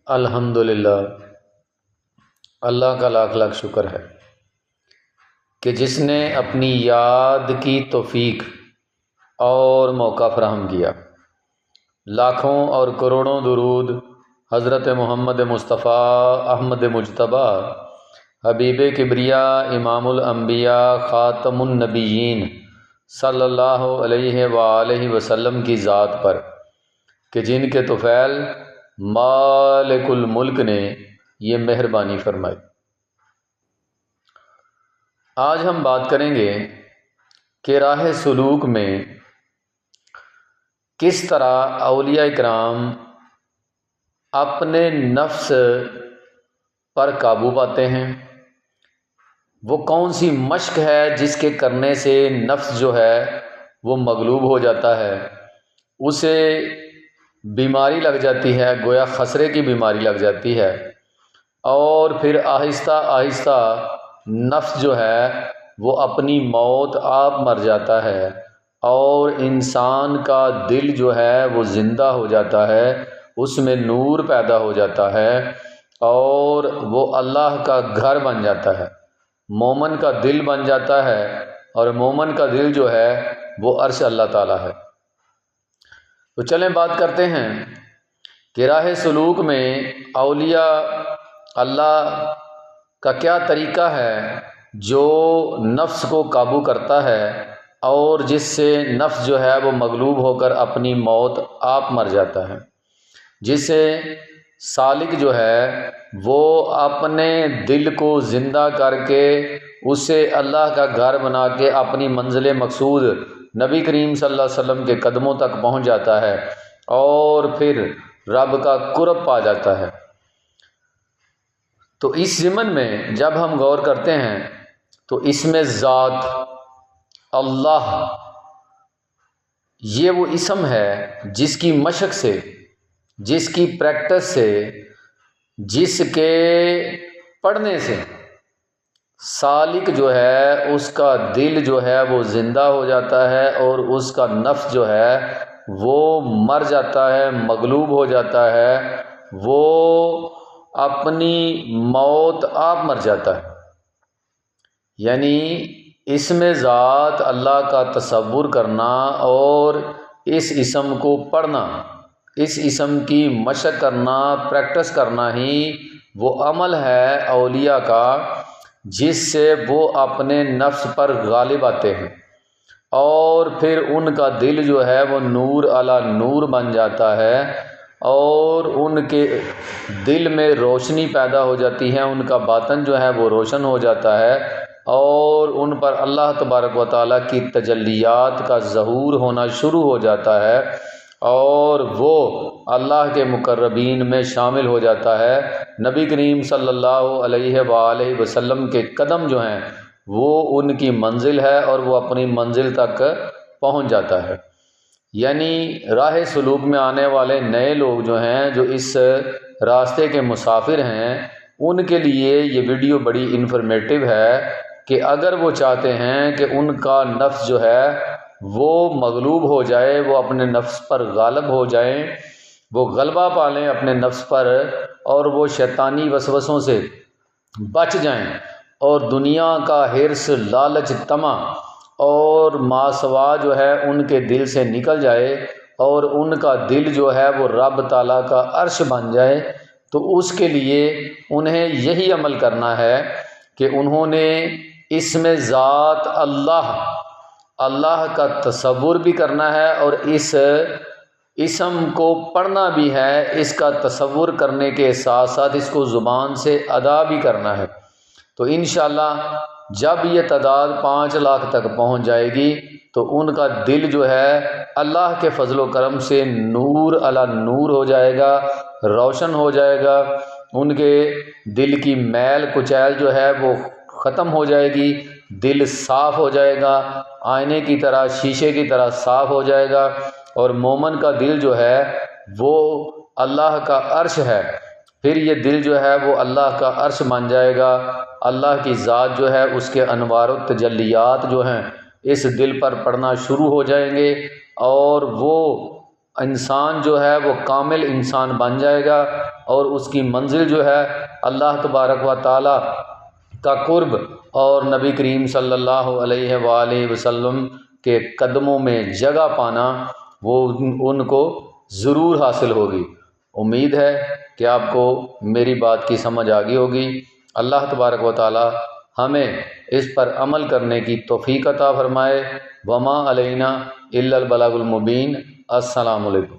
الحمدللہ، اللہ کا لاکھ لاکھ شکر ہے کہ جس نے اپنی یاد کی توفیق اور موقع فراہم کیا۔ لاکھوں اور کروڑوں درود حضرت محمد مصطفیٰ احمد مجتبیٰ حبیب کبریا امام الانبیاء خاتم النبیین صلی اللہ علیہ وآلہ وسلم کی ذات پر کہ جن کے طفیل مالک الملک نے یہ مہربانی فرمائی۔ آج ہم بات کریں گے کہ راہ سلوک میں کس طرح اولیاء کرام اپنے نفس پر قابو پاتے ہیں، وہ کون سی مشق ہے جس کے کرنے سے نفس جو ہے وہ مغلوب ہو جاتا ہے، اسے بیماری لگ جاتی ہے، گویا خسرے کی بیماری لگ جاتی ہے، اور پھر آہستہ آہستہ نفس جو ہے وہ اپنی موت آپ مر جاتا ہے، اور انسان کا دل جو ہے وہ زندہ ہو جاتا ہے، اس میں نور پیدا ہو جاتا ہے، اور وہ اللہ کا گھر بن جاتا ہے، مومن کا دل بن جاتا ہے، اور مومن کا دل جو ہے وہ عرش اللہ تعالیٰ ہے۔ تو چلیں بات کرتے ہیں کہ راہ سلوک میں اولیاء اللہ کا کیا طریقہ ہے جو نفس کو قابو کرتا ہے، اور جس سے نفس جو ہے وہ مغلوب ہو کر اپنی موت آپ مر جاتا ہے، جس سے سالک جو ہے وہ اپنے دل کو زندہ کر کے اسے اللہ کا گھر بنا کے اپنی منزل مقصود نبی کریم صلی اللہ علیہ وسلم کے قدموں تک پہنچ جاتا ہے، اور پھر رب کا قرب پا جاتا ہے۔ تو اس ضمن میں جب ہم غور کرتے ہیں تو اس میں ذات اللہ یہ وہ اسم ہے جس کی مشق سے، جس کی پریکٹس سے، جس کے پڑھنے سے سالک جو ہے اس کا دل جو ہے وہ زندہ ہو جاتا ہے، اور اس کا نفس جو ہے وہ مر جاتا ہے، مغلوب ہو جاتا ہے، وہ اپنی موت آپ مر جاتا ہے۔ یعنی اس میں ذات اللہ کا تصور کرنا اور اس اسم کو پڑھنا، اس اسم کی مشق کرنا، پریکٹس کرنا ہی وہ عمل ہے اولیاء کا جس سے وہ اپنے نفس پر غالب آتے ہیں، اور پھر ان کا دل جو ہے وہ نور علی نور بن جاتا ہے، اور ان کے دل میں روشنی پیدا ہو جاتی ہے، ان کا باطن جو ہے وہ روشن ہو جاتا ہے، اور ان پر اللہ تبارک و تعالیٰ کی تجلیات کا ظہور ہونا شروع ہو جاتا ہے، اور وہ اللہ کے مقربین میں شامل ہو جاتا ہے۔ نبی کریم صلی اللہ علیہ وآلہ وسلم کے قدم جو ہیں وہ ان کی منزل ہے، اور وہ اپنی منزل تک پہنچ جاتا ہے۔ یعنی راہ سلوک میں آنے والے نئے لوگ جو ہیں، جو اس راستے کے مسافر ہیں، ان کے لیے یہ ویڈیو بڑی انفارمیٹیو ہے کہ اگر وہ چاہتے ہیں کہ ان کا نفس جو ہے وہ مغلوب ہو جائے، وہ اپنے نفس پر غالب ہو جائیں، وہ غلبہ پالیں اپنے نفس پر، اور وہ شیطانی وسوسوں سے بچ جائیں، اور دنیا کا حرص، لالچ، طمع اور ماسوا جو ہے ان کے دل سے نکل جائے، اور ان کا دل جو ہے وہ رب تعالیٰ کا عرش بن جائے، تو اس کے لیے انہیں یہی عمل کرنا ہے کہ انہوں نے اس میں ذات اللہ کا تصور بھی کرنا ہے، اور اس اسم کو پڑھنا بھی ہے، اس کا تصور کرنے کے ساتھ ساتھ اس کو زبان سے ادا بھی کرنا ہے۔ تو انشاءاللہ جب یہ تعداد 5 لاکھ تک پہنچ جائے گی تو ان کا دل جو ہے اللہ کے فضل و کرم سے نور علی نور ہو جائے گا، روشن ہو جائے گا، ان کے دل کی میل کچیل جو ہے وہ ختم ہو جائے گی، دل صاف ہو جائے گا، آئینے کی طرح، شیشے کی طرح صاف ہو جائے گا، اور مومن کا دل جو ہے وہ اللہ کا عرش ہے، پھر یہ دل جو ہے وہ اللہ کا عرش بن جائے گا، اللہ کی ذات جو ہے اس کے انوار و تجلیات جو ہیں اس دل پر پڑنا شروع ہو جائیں گے، اور وہ انسان جو ہے وہ کامل انسان بن جائے گا، اور اس کی منزل جو ہے اللہ تبارک و تعالی کا قرب اور نبی کریم صلی اللہ علیہ وآلہ وسلم کے قدموں میں جگہ پانا، وہ ان کو ضرور حاصل ہوگی۔ امید ہے کہ آپ کو میری بات کی سمجھ آ گئی ہوگی۔ اللہ تبارک و تعالی ہمیں اس پر عمل کرنے کی توفیق عطا فرمائے۔ وما علینا الا البلاغ المبین۔ السلام علیکم۔